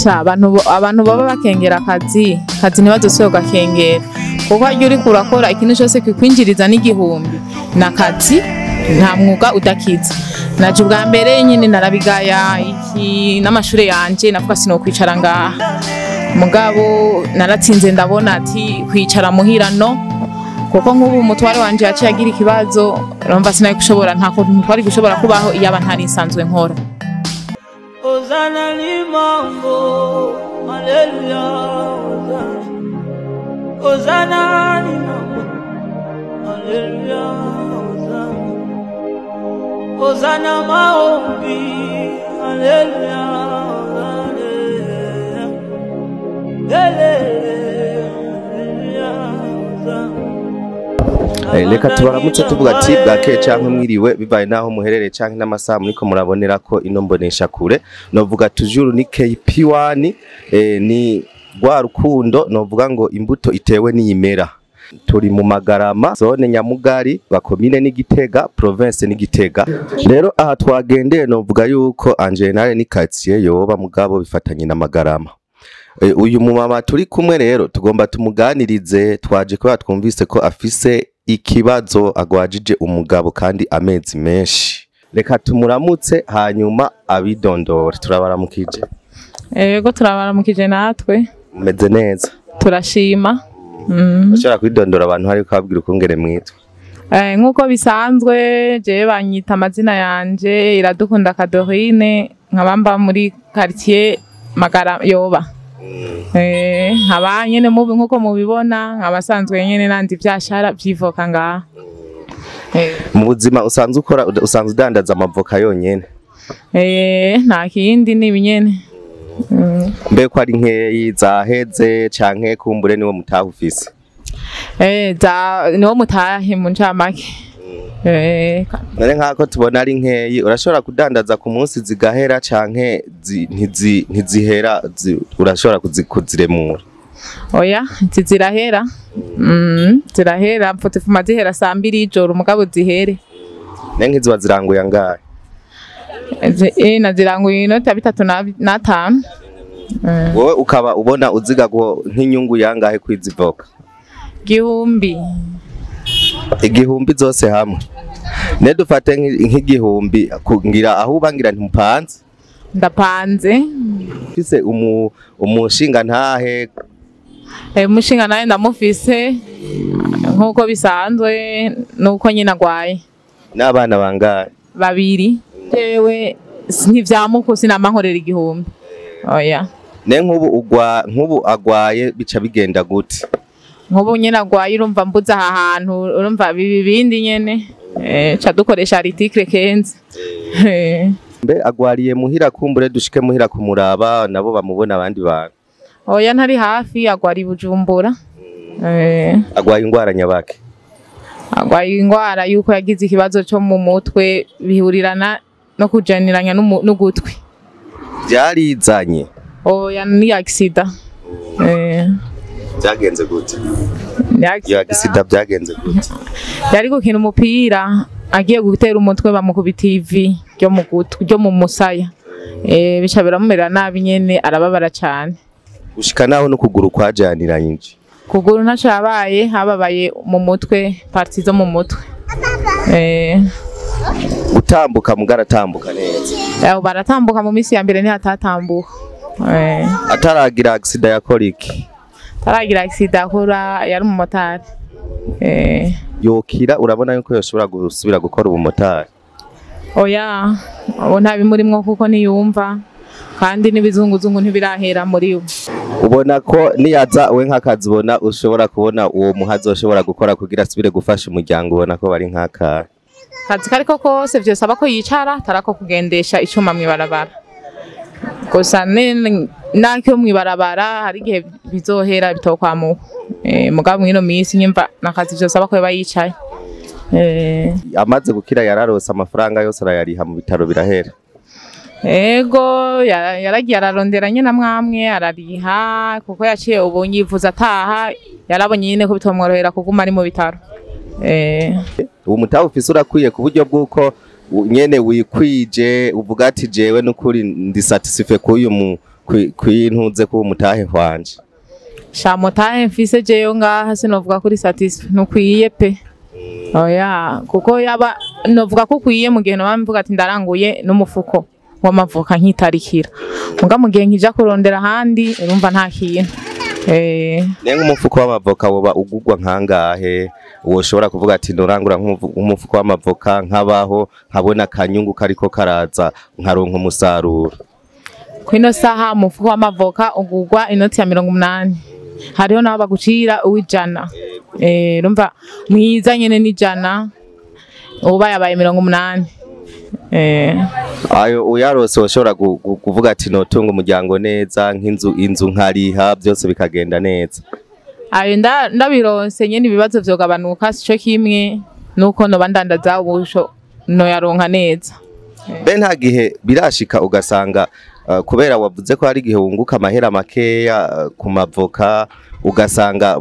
abantu baba bakengera akazi ntibazosubire gakengera kuko iyo uri kurakora ikintu cyose kikwinjiriza n'igihumbi n'akazi nta mwuga udakiza. Naje ubwa mbere nyine narabigaya iki n'amashure yanje navuga sinokwicara ngaha mugabo naratsinze ndabona ati kwicara muhira no kuko nk'ubu umutware wanje yaciye agira ikibazo urumva sinaye gushobora nta kuntu twari gushobora kubaho iyaba ntari nsanzwe nkora. Ozana limango haleluya Ozana limango haleluya Ozana maombi haleluya Reka tubaramutse tuvuga ati bwake canke mwiriwe bibaye naho muherereye canke n'amasaha muriko murabonera ko ino mbonesha kure novuga tujuru ni KP1 ni rwa rukundo novuga ngo imbuto itewe n'iyimera. Turi mu Magarama zone Nyamugari bakomine n'Igitega province n'Igitega. Rero aha twagendeye novuga yuko Angenale ni quartier yoba mugabo bifatanye na Magarama. Uyu mumama turi kumwe rero tugomba tumuganirize twaje ko twumvise ko afise ikibazo agwajije umugabo kandi amezi menshi. Reka tumuramutse hanyuma abidondora. Turabaramukije. Yego turabaramukije natwe. Meze neza. Turashima. Ushobora kwidondora abantu hari ukabwira ukungere mwitwa. Nkuko bisanzwe je banyita amazina yanje Iradukunda Kadorine nkabamba muri quartier Magara yoba. Nkaba nyene mubi nkuko mubibona nkabasanzwe nyene nandi vyashara vyivoka ngaha. Mu buzima usanzwe ukora usanzwe udandaza amavoka yonyene. Nta kindi nibinyene. Mbe ko ari nkeyi zaheze canke kumbure niwo mutaha ufise? Niwo mutahe mu ncamake. None nkako tubona ari nkeyi urashobora kudandaza ku munsi zigahera canke ntizihera urashobora kuziremura? Oya zirahera. Zirahera mfote fuma zihera saa 2 y'ijoro umugabo zihere. Nenke ziba ziranguye angahe? Naziranguye inota 305. Wowe ukaba ubona uziga ko nk'inyungu yangahe kwizivoka? Igihumbi zose hamwe. Ne dufate nk'igihumbi kungira aho ubangira ntimupanze? Ndapanze. Fise umushinga ntahe? Umushinga naye ndamufise nkuko bisanzwe nuko nyina gwaye. N'abana bangahe? 2. Jewe ntivyamuko sinamankorera igihumbi. Oya. Ne nkubu agwaye bica bigenda gute? Nkubu nyina agwaye urumva mbuza aha hantu urumva bibindi nyene ca dukoresha article 15. Mbe agwariye muhira kumbure dushike muhira kumuraba nabo bamubona abandi bantu? Oya ntari hafi agwari Bujumbura. Agwaye ingwara nyabake? Agwaye ingwara yuko yagize ikibazo cyo mu mutwe bihurirana no kujaniranya n'ugutwi. Byarizanye? Oya ni accident. Byagenze gute? Ya accident byagenze gute? Yari gukina umupira agiye gutera umutwe bamukubita TV ryo mu gutwi ryo mu musaya. Bica biramumera nabi nyene arababara cyane. Ushika naho no kuguru kwajaniranyije? Kuguru ntacabaye hababaye mu mutwe parti zo mu mutwe. Utambuka mugaratambuka neza? Baratambuka mu misi ya mbere ni hatatambuka. Ataragira accident yakora iki? Taragira accident akora yari umumotari. Yokira urabona yuko yoshobora gusubira gukora ubumotari? Oya nta bimurimwo kuko niyumva kandi n'ibizunguzungu ntibirahera muri ubu. Ubona ko niyaza we nk'akazi ubona ushobora kubona uwo muhazo ushobora gukora kugira asubire gufasha umuryango ubona ko bari nk'aka kazi kariko kose vyose abako yicara tarako kugendesha icuma mwibarabara gusa nakyo mwibarabara hari gihe bizohera bitokwamuka mugabo mwino misi nyimva nakazi vyose abako bayicaye. Amaze gukira yararose amafaranga yose arayariha mu bitaro birahera? Ego yaragiye ararondera nyine namwamwe arariha kuko yaciye ubu nyivuza ataha yarabonye nyine ko bitomworohera kuguma ari mu bitaro. Ubu mutaho ufise urakwiye ku buryo bw'uko nyene wikwije uvuga ati jewe n'ukuri ndi satisfait kwintuze ku mutahe wanje sha mutahe mfise jeyo ngaha sinovuga kuri satisfait nukwiye pe oya kuko yaba novuga ko kwiye mu gihe no bamvuga ati ndaranguye n'umufuko w'amavoka nkitarikira muga mu gihe nkija kurondera handi urumva nta kintu nenga umufuko w'amavoka woba ugugwa nkangahe woshobora kuvuga ati ndorangura nk'umufuko w'amavoka nkabaho nkabona kanyungu kariko karaza nkaronka umusaruro kwino saha umufuko w'amavoka ugugwa inoti ya 80 hariho naho bagucira uwijana urumva mwiza nyene n'ijana uba yabaye 80 ayo uyarose woshobora kuvuga ati notunga umuryango neza inzu nkariha byose bikagenda neza ayo ndabironse nyene ibibazo vyogabanuka sico kimwe nuko no bandandaza ubusho no yaronka neza be nta gihe birashika ugasanga kubera wavuze ko hari gihe wunguka amahera makeya ku mavoka ugasanga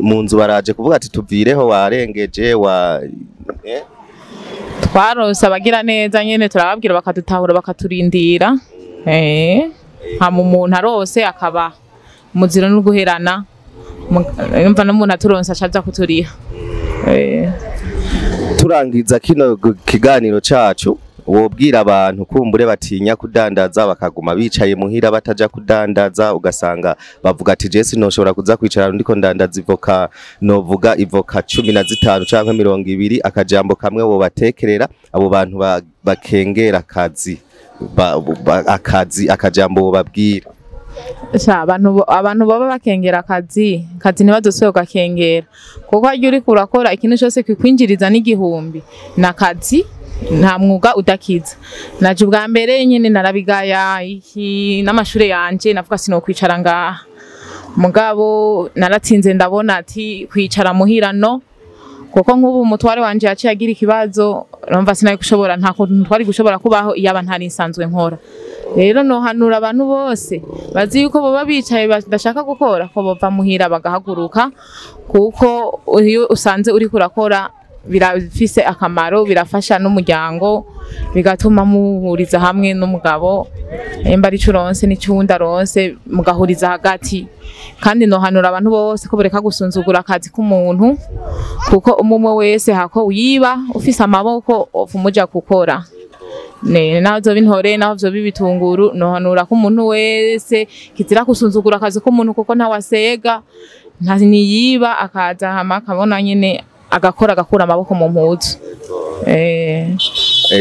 mu nzu baraje kuvuga ati tuvireho warengeje twarose abagira neza nyene turababwira bakadutahura bakaturindira hama umuntu arose akaba muziro no guherana umva n'umuntu aturonse acaza kuturiha turangiza kino kiganiro cacu wobwira abantu kumbure batinya kudandaza bakaguma bicaye muhira bataja kudandaza ugasanga bavuga ati Jesse noshobora kuza kwicara ndiko ndandaza ivoka novuga ivoka 15 canke 20 akajambo kamwe bo batekerera abo bantu bakengera akazi akajambo bo babwira abantu baba bakengera akazi ntibazosohoka gakengera kuko haryo uri kurakora ikintu cyose kikwinjiriza n'igihumbi nakazi nta mwuga udakiza naje ubwa mbere nyene narabigaya iki n'amashure yanje navuga sino kwicara ngaha mugabo naratsinze ndabona ati kwicara muhira no kuko nk'ubu umutware wanje yaciye agira ikibazo numva sinaye gushobora nta kuntu twari gushobora kubaho iyaba ntari nsanzwe nkora rero no hanura abantu bose bazi yuko baba bicaye bashaka gukora ko bava muhira bagahaguruka kuko iyo usanze uri kurakora birafise akamaro birafasha n'umuryango bigatuma muhuriza hamwe n'umugabo emba ari curonse n'icunda ronse mugahuriza hagati kandi no hanura abantu bose ko bureka gusunzugura akazi k'umuntu kuko umumwe wese hako uyiba ufise amaboko ofumuja gukora naho zo bintore naho zo bibitunguru no hanura ko umuntu wese kizira gusunzugura akazi k'umuntu kuko ntawasega ntaziyiba akaza hama akabona nyene agakora agakura amaboko mu mpuzu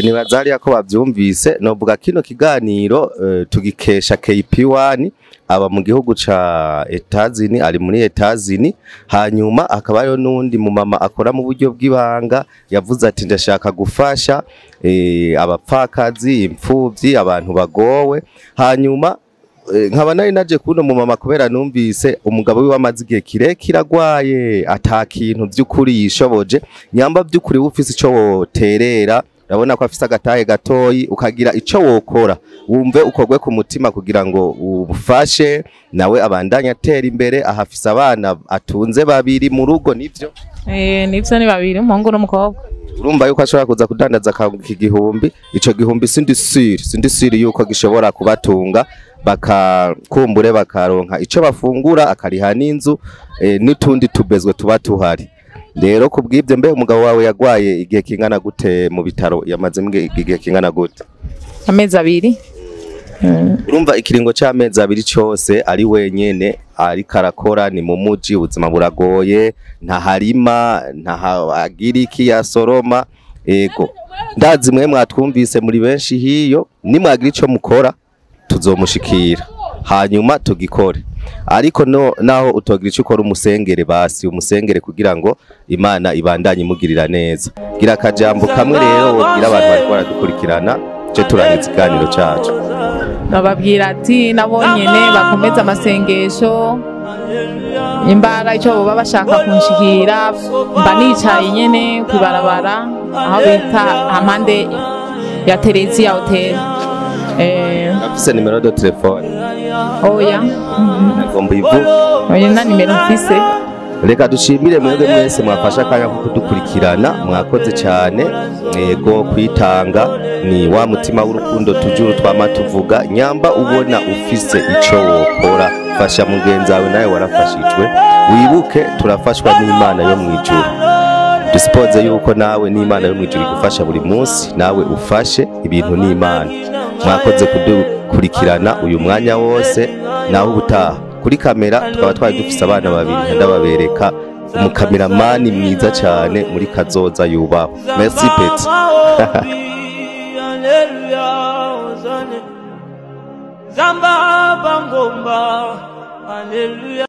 nibazariya ko bavyumvise novuga kino kiganiro tugikesha KP1 aba mu gihugu ca Etazini ari muri Etazini hanyuma akabayo nundi mu mama akora mu buryo bw'ibanga yavuze ati ndashaka gufasha abapfakazi impfuvyi abantu bagowe hanyuma nkaba nari naje kuno mu mama kubera numvise umugabo we wamaze igihe kirekire agwaye atakintu by'ukuri yishoboje nyamba by'ukuri ufise ico woterera urabona ko afise agatahe gatoyi ukagira ico wokora wumve ukogwe ku mutima kugira ngo ubufashe nawe abandanya atera imbere ahafise abana atunze babiri mu rugo nivyo nivyo ni babiri umuhungu n'umukobwa urumva yuko ashobora kuza kudandaza igihumbi ico gihumbi sindi siri yuko gishobora kubatunga bakakumbure bakaronka ico bafungura akariha n'inzu n'utundi tubezwe tuba tuhari rero kubw'ibyo mbe umugabo wawe yagwaye igihe kingana gute mu bitaro yamaze igihe kingana gute amezi 2 urumva ikiringo c'amezi 2 cyose ari wenyene ari karakora ni mu muji ubuzima buragoye nta harima nta agira iki ya soroma ego ndazi mwe mwatwumvise muri benshi hiyo ni mwagira ico mukora tuzomushikira hanyuma tugikore ariko naho utogira ico ukora umusengere basi umusengere kugira ngo Imana ibandanye imugirira neza gira akajambo kamwe rero wogira abantu bari baradukurikirana cyo turangiza ikiganiro cacu nababwira ati nabonyene bakomeza amasengesho imbaga ico baba bashaka kunshikira mba nicaye nyene kwibarabara aho bita amande ya Terezia Hotel afise nimero de telefone oya agomba ivu oya na nimero mfise reka dushimire mwebwe mwese mwafasha akanya ko kudukurikirana, mwakoze cyane. Yego kwitanga ni wa mutima w'urukundo tujuru twama tuvuga. Nyamba ubona ufise ico wokora, fasha mugenzi wawe nawe warafashijwe. Wibuke turafashwa n'Imana yo mwijuru. Dusipoze yuko nawe n'Imana yo mwijuru igufasha buri munsi, nawe ufashe ibintu n'Imana. Mwakoze kudukurikirana uyu mwanya wose, naho ubutaha. Kuri kamera tukaba twari dufise abana babiri, ndababereka umukameramani mwiza cyane muri kazoza yubaho. Merci Peti. Zamba bangomba, haleluya.